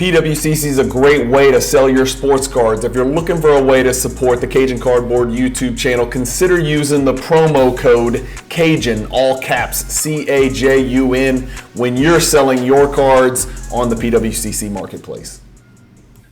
PWCC is a great way to sell your sports cards. If you're looking for a way to support the Cajun Cardboard YouTube channel, consider using the promo code Cajun, all caps, C-A-J-U-N, when you're selling your cards on the PWCC marketplace.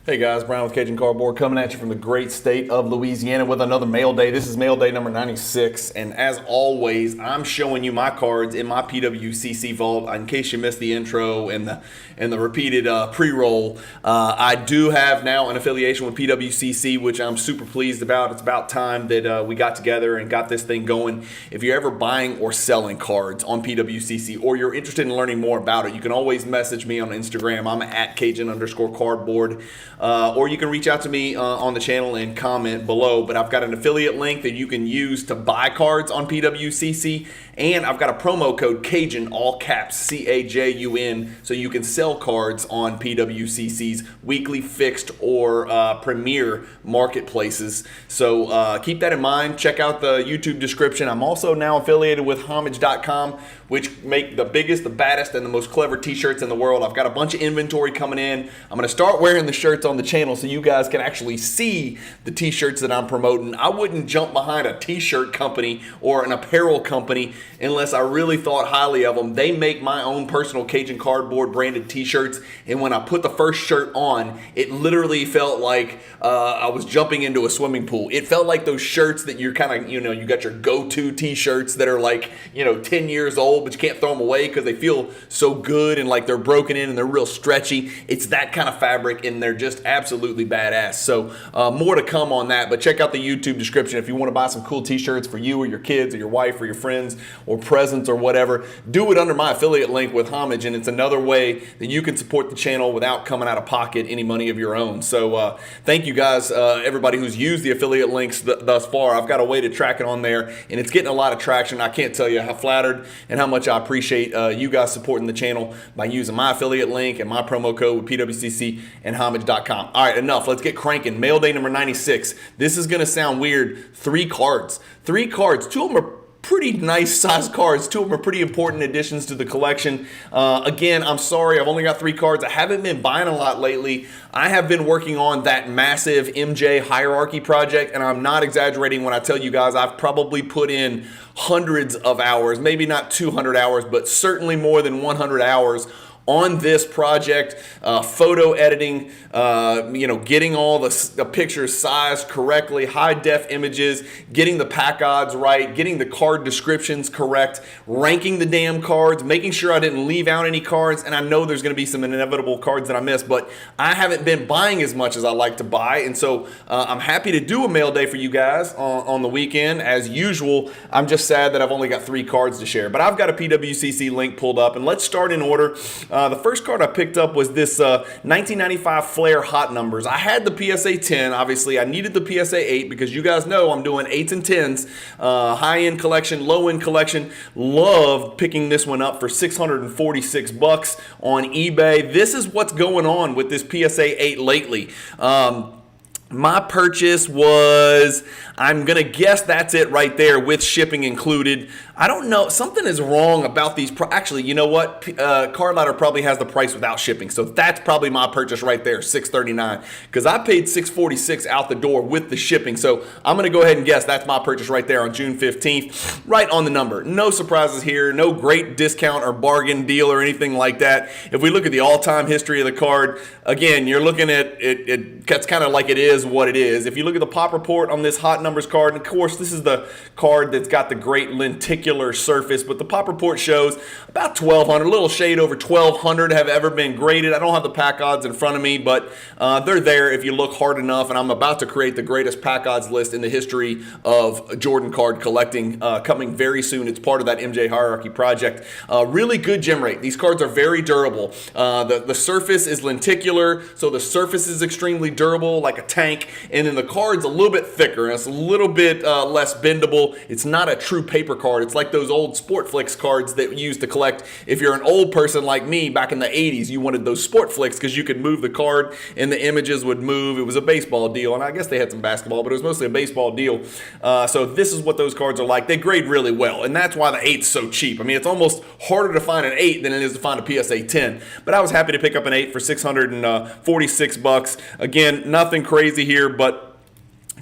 Hey guys, Brian with Cajun Cardboard coming at you from the great state of Louisiana with another mail day. This is mail day number 96, and as always, I'm showing you my cards in my PWCC vault. In case you missed the intro and the repeated pre-roll, I do have now an affiliation with PWCC, which I'm super pleased about. It's about time that we got together and got this thing going. If you're ever buying or selling cards on PWCC, or you're interested in learning more about it, you can always message me on Instagram. I'm at Cajun_cardboard. Or you can reach out to me on the channel and comment below. But I've got an affiliate link that you can use to buy cards on PWCC. And I've got a promo code Cajun, all caps, C-A-J-U-N, so you can sell cards on PWCC's weekly, fixed, or premier marketplaces. So keep that in mind. Check out the YouTube description. I'm also now affiliated with homage.com, which make the biggest, the baddest, and the most clever t-shirts in the world. I've got a bunch of inventory coming in. I'm going to start wearing the shirts on the channel so you guys can actually see the t-shirts that I'm promoting. I wouldn't jump behind a t-shirt company or an apparel company unless I really thought highly of them. They make my own personal Cajun Cardboard branded t-shirts, and when I put the first shirt on, it literally felt like I was jumping into a swimming pool. It felt like those shirts that you're kind of, you got your go-to t-shirts that are like, 10 years old, but you can't throw them away because they feel so good and like they're broken in and they're real stretchy. It's that kind of fabric, and they're just absolutely badass. So more to come on that, but check out the YouTube description if you want to buy some cool t-shirts for you or your kids or your wife or your friends or presents or whatever. Do it under my affiliate link with Homage, and it's another way that you can support the channel without coming out of pocket any money of your own. So thank you guys, everybody who's used the affiliate links thus far. I've got a way to track it on there, and it's getting a lot of traction. I can't tell you how flattered and how much I appreciate you guys supporting the channel by using my affiliate link and my promo code with PWCC and homage.com. All right, enough. Let's get cranking. Mail day number 96. This is going to sound weird. Three cards. Two of them are pretty nice size cards. Two of them are pretty important additions to the collection. Again, I'm sorry, I've only got 3 cards. I haven't been buying a lot lately. I have been working on that massive MJ hierarchy project, and I'm not exaggerating when I tell you guys I've probably put in hundreds of hours, maybe not 200 hours, but certainly more than 100 hours on this project, photo editing, getting all the pictures sized correctly, high def images, getting the pack odds right, getting the card descriptions correct, ranking the damn cards, making sure I didn't leave out any cards. And I know there's going to be some inevitable cards that I missed, but I haven't been buying as much as I like to buy. And so I'm happy to do a mail day for you guys on the weekend. As usual, I'm just sad that I've only got 3 cards to share, but I've got a PWCC link pulled up, and let's start in order. The first card I picked up was this 1995 Flair Hot Numbers. I had the PSA 10. Obviously, I needed the PSA 8 because you guys know I'm doing 8s and 10s. High-end collection, low-end collection. Loved picking this one up for $646 on eBay. This is what's going on with this PSA 8 lately. My purchase was, I'm going to guess that's it right there with shipping included. I don't know. Something is wrong about these. Actually, you know what? Card Ladder probably has the price without shipping. So that's probably my purchase right there, $639. Because I paid $646 out the door with the shipping. So I'm going to go ahead and guess that's my purchase right there on June 15th. Right on the number. No surprises here. No great discount or bargain deal or anything like that. If we look at the all-time history of the card, again, you're looking at it. It's kind of like it is what it is. If you look at the pop report on this Hot Numbers card, and of course, this is the card that's got the great lenticular surface, but the pop report shows about 1,200, a little shade over 1,200 have ever been graded. I don't have the pack odds in front of me, but they're there if you look hard enough, and I'm about to create the greatest pack odds list in the history of Jordan card collecting, coming very soon. It's part of that MJ hierarchy project. Really good gem rate. These cards are very durable. The surface is lenticular, so the surface is extremely durable, like a tank. blank, and then the card's a little bit thicker, and it's a little bit less bendable. It's not a true paper card. It's like those old Sportflix cards that you used to collect. If you're an old person like me back in the 80s, you wanted those Sportflix because you could move the card and the images would move. It was a baseball deal, and I guess they had some basketball, but it was mostly a baseball deal. So this is what those cards are like. They grade really well, and that's why the 8's so cheap. I mean, it's almost harder to find an 8 than it is to find a PSA 10. But I was happy to pick up an 8 for $646. Again, nothing crazy here, but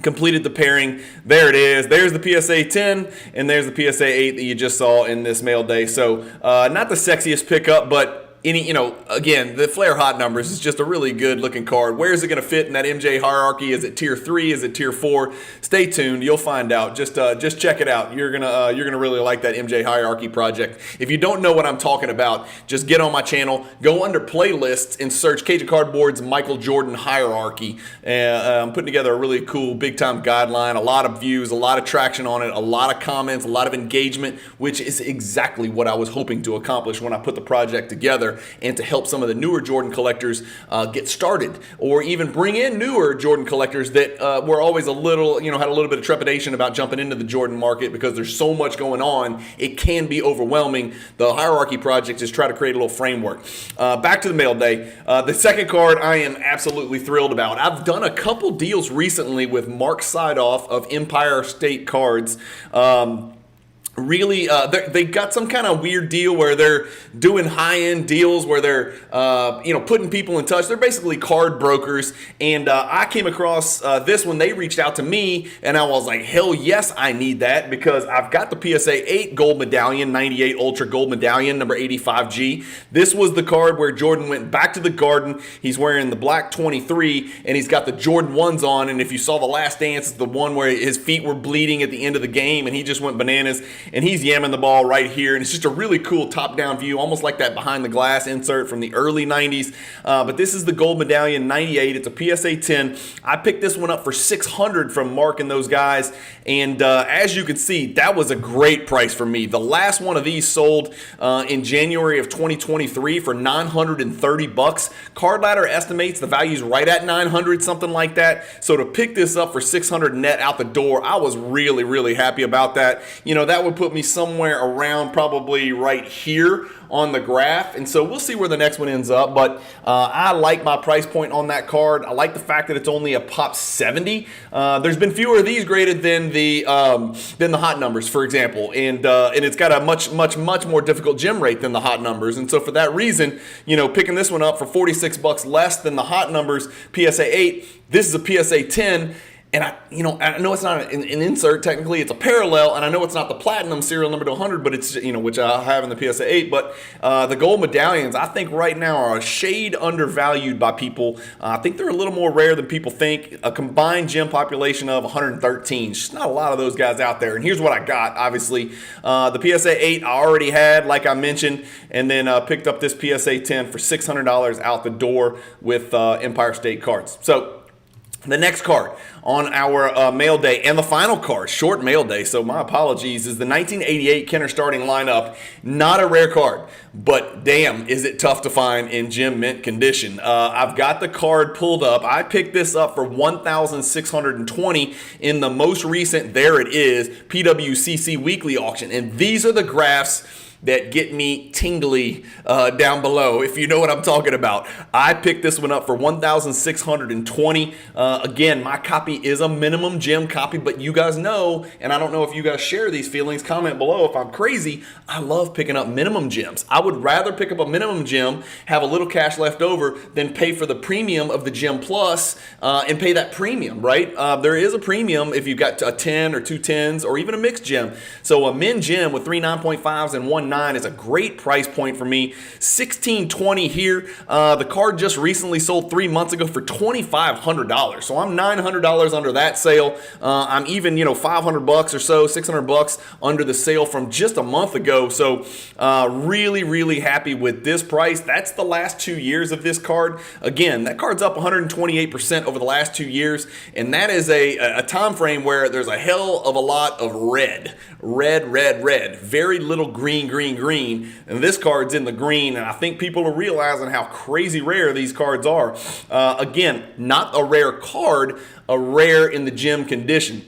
completed the pairing. There it is. There's the PSA 10, and there's the PSA 8 that you just saw in this mail day. So not the sexiest pickup, but again, the Flair hot numbers is just a really good looking card. Where is it going to fit in that MJ hierarchy? Is it tier 3? Is it tier 4? Stay tuned. You'll find out. Just check it out. You're gonna really like that MJ hierarchy project. If you don't know what I'm talking about, just get on my channel, go under playlists and search Cajun Cardboard's Michael Jordan hierarchy. I'm putting together a really cool big time guideline. A lot of views, a lot of traction on it, a lot of comments, a lot of engagement, which is exactly what I was hoping to accomplish when I put the project together, and to help some of the newer Jordan collectors get started, or even bring in newer Jordan collectors that were always a little, had a little bit of trepidation about jumping into the Jordan market because there's so much going on. It can be overwhelming. The hierarchy project is try to create a little framework. Back to the mail day. The second card I am absolutely thrilled about. I've done a couple deals recently with Mark Sidoff of Empire State Cards. Really, they got some kind of weird deal where they're doing high-end deals where they're, putting people in touch. They're basically card brokers, and I came across this when they reached out to me, and I was like, hell yes, I need that, because I've got the PSA 8 gold medallion, 98 Ultra gold medallion, number 85G. This was the card where Jordan went back to the Garden. He's wearing the black 23, and he's got the Jordan 1s on, and if you saw The Last Dance, it's the one where his feet were bleeding at the end of the game, and he just went bananas. And he's yamming the ball right here, and it's just a really cool top-down view, almost like that behind the glass insert from the early 90s. But this is the gold medallion 98. It's a PSA 10. I picked this one up for $600 from Mark and those guys, and as you can see, that was a great price for me. The last one of these sold in January of 2023 for $930. Card Ladder estimates the value's right at $900, something like that. So to pick this up for $600 net out the door, I was really, really happy about that. That would put me somewhere around probably right here on the graph, and so we'll see where the next one ends up, but I like my price point on that card. I like the fact that it's only a pop 70. There's been fewer of these graded than the hot numbers, for example, and it's got a much more difficult gem rate than the hot numbers, and so for that reason, picking this one up for $46 less than the hot numbers PSA 8, this is a PSA 10. And I know it's not an insert, technically it's a parallel, and I know it's not the platinum serial number to 100, but it's, which I have in the PSA 8, but the gold medallions, I think right now are a shade undervalued by people. I think they're a little more rare than people think. A combined gem population of 113. Just not a lot of those guys out there. And here's what I got, obviously. The PSA 8 I already had, like I mentioned, and then picked up this PSA 10 for $600 out the door with Empire State Cards. So, the next card on our mail day, and the final card, short mail day, so my apologies, is the 1988 Kenner starting lineup. Not a rare card, but damn, is it tough to find in gem mint condition. I've got the card pulled up. I picked this up for $1,620 in the most recent, there it is, PWCC Weekly Auction, and these are the graphs that get me tingly down below, if you know what I'm talking about. I picked this one up for $1,620. Again, my copy is a minimum gem copy, but you guys know, and I don't know if you guys share these feelings, comment below if I'm crazy, I love picking up minimum gems. I would rather pick up a minimum gem, have a little cash left over, than pay for the premium of the Gem Plus and pay that premium, right? There is a premium if you've got a 10 or 2 10s or even a mixed gem. So a min gem with 3 9.5s and 1 9 is a great price point for me. $1,620 here. The card just recently sold 3 months ago for $2,500. So I'm $900 under that sale. I'm even, $500 or so, $600 under the sale from just a month ago. So really, really happy with this price. That's the last 2 years of this card. Again, that card's up 128% over the last 2 years, and that is a time frame where there's a hell of a lot of red. Very little green. green, and this card's in the green, and I think people are realizing how crazy rare these cards are. Again, not a rare card, a rare in the gem condition.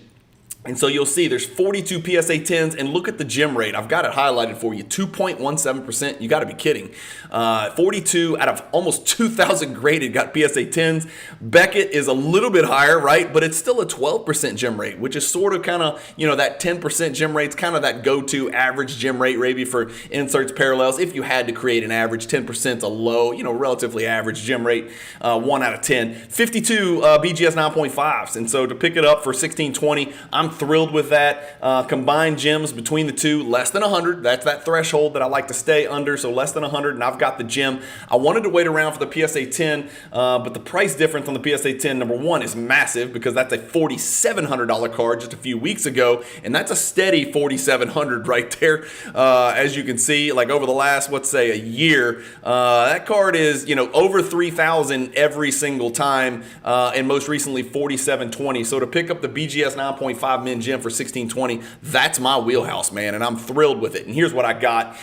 And so you'll see there's 42 PSA 10s, and look at the gem rate. I've got it highlighted for you, 2.17%. You got to be kidding. 42 out of almost 2,000 graded got PSA 10s. Beckett is a little bit higher, right? But it's still a 12% gem rate, which is sort of kind of, that 10% gem rate's kind of that go-to average gem rate maybe for inserts, parallels. If you had to create an average, 10% is a low, relatively average gem rate, 1 out of 10. 52 BGS 9.5s. And so to pick it up for 1620, I'm thrilled with that. Combined gems between the two, less than 100. That's that threshold that I like to stay under, so less than 100, and I've got the gem. I wanted to wait around for the PSA 10, but the price difference on the PSA 10, number one, is massive because that's a $4,700 card just a few weeks ago, and that's a steady $4,700 right there. As you can see, like over the last, let's say, a year, that card is, over $3,000 every single time, and most recently $4,720. So to pick up the BGS 9.5 min gem for 1620, that's my wheelhouse, man, and I'm thrilled with it. And here's what I got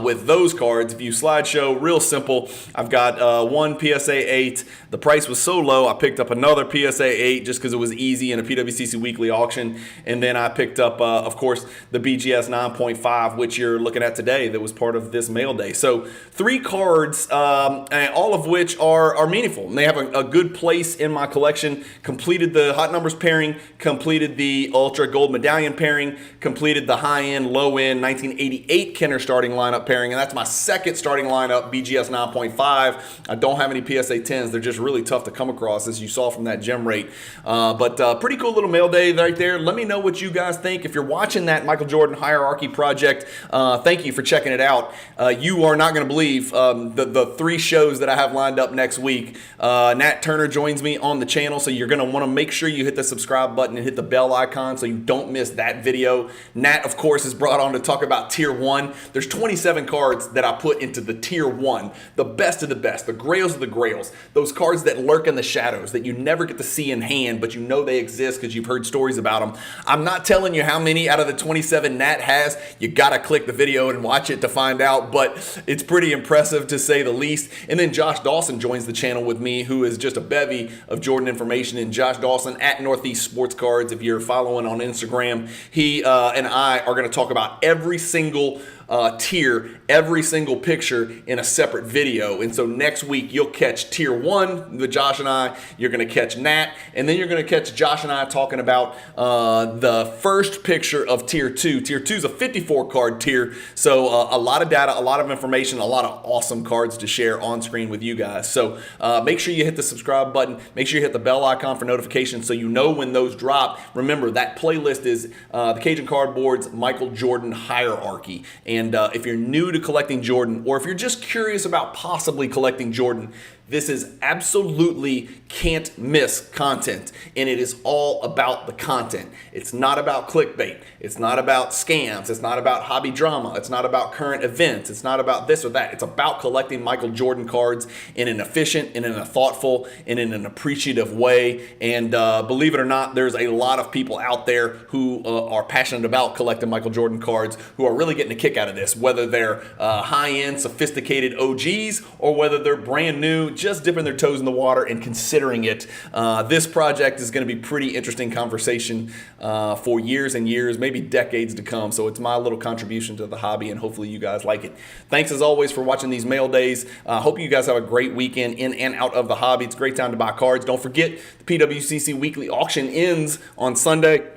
with those cards. View slideshow, real simple. I've got one PSA 8. The price was so low, I picked up another PSA 8 just because it was easy in a PWCC Weekly Auction. And then I picked up, of course, the BGS 9.5, which you're looking at today, that was part of this mail day. So 3 cards, all of which are meaningful. And they have a good place in my collection. Completed the Hot Numbers pairing, completed the Ultra Gold Medallion pairing, completed the high-end, low-end 1988 Kenner starting lineup pairing, and that's my second starting lineup, BGS 9.5. I don't have any PSA 10s. They're just really tough to come across, as you saw from that gem rate. But pretty cool little mail day right there. Let me know what you guys think. If you're watching that Michael Jordan Hierarchy project, thank you for checking it out. You are not going to believe the 3 shows that I have lined up next week. Nat Turner joins me on the channel, so you're going to want to make sure you hit the subscribe button and hit the bell icon so you don't miss that video. Nat, of course, is brought on to talk about Tier 1. There's 27 cards that I put into the Tier 1, the best of the best, the grails of the grails, those cards that lurk in the shadows that you never get to see in hand, but you know they exist because you've heard stories about them. I'm not telling you how many out of the 27 Nat has. You gotta click the video and watch it to find out, but it's pretty impressive to say the least. And then Josh Dawson joins the channel with me, who is just a bevy of Jordan information. And Josh Dawson at Northeast Sports Cards, if you're following on Instagram, he and I are going to talk about every single tier, every single picture in a separate video. And so next week you'll catch Tier 1 with Josh and I, you're going to catch Nat, and then you're going to catch Josh and I talking about the first picture of Tier 2. Tier 2 is a 54 card tier, so a lot of data, a lot of information, a lot of awesome cards to share on screen with you guys. So make sure you hit the subscribe button, make sure you hit the bell icon for notifications so you know when those drop. Remember, that playlist is the Cajun Cardboard's Michael Jordan Hierarchy. And if you're new to collecting Jordan, or if you're just curious about possibly collecting Jordan, this is absolutely can't miss content, and it is all about the content. It's not about clickbait. It's not about scams. It's not about hobby drama. It's not about current events. It's not about this or that. It's about collecting Michael Jordan cards in an efficient and in a thoughtful and in an appreciative way. And believe it or not, there's a lot of people out there who are passionate about collecting Michael Jordan cards who are really getting a kick out of this, whether they're high-end, sophisticated OGs or whether they're brand new, just dipping their toes in the water and considering it. This project is going to be pretty interesting conversation for years and years, maybe decades to come. So it's my little contribution to the hobby, and hopefully you guys like it. Thanks as always for watching these mail days. Hope you guys have a great weekend in and out of the hobby. It's a great time to buy cards. Don't forget, the PWCC Weekly Auction ends on Sunday.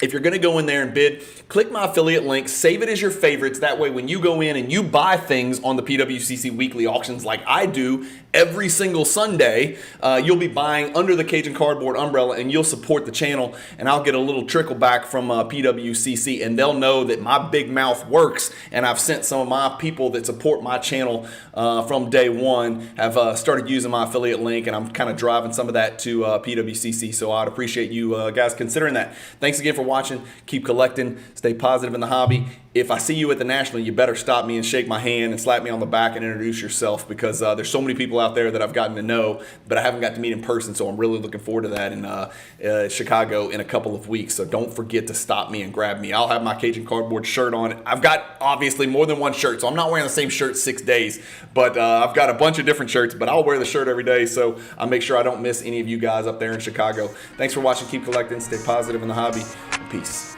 If you're going to go in there and bid, click my affiliate link, save it as your favorites. That way, when you go in and you buy things on the PWCC Weekly Auctions like I do every single Sunday, you'll be buying under the Cajun Cardboard umbrella, and you'll support the channel, and I'll get a little trickle back from PWCC, and they'll know that my big mouth works, and I've sent some of my people that support my channel from day one have started using my affiliate link, and I'm kind of driving some of that to PWCC, so I'd appreciate you guys considering that. Thanks again for watching. watching. Keep collecting. Stay positive in the hobby. If I see you at the National, you better stop me and shake my hand and slap me on the back and introduce yourself, because there's so many people out there that I've gotten to know, but I haven't got to meet in person. So I'm really looking forward to that in Chicago in a couple of weeks. So don't forget to stop me and grab me. I'll have my Cajun Cardboard shirt on. I've got obviously more than one shirt, so I'm not wearing the same shirt 6 days, but I've got a bunch of different shirts, but I'll wear the shirt every day. So I'll make sure I don't miss any of you guys up there in Chicago. Thanks for watching. Keep collecting. Stay positive in the hobby. Peace.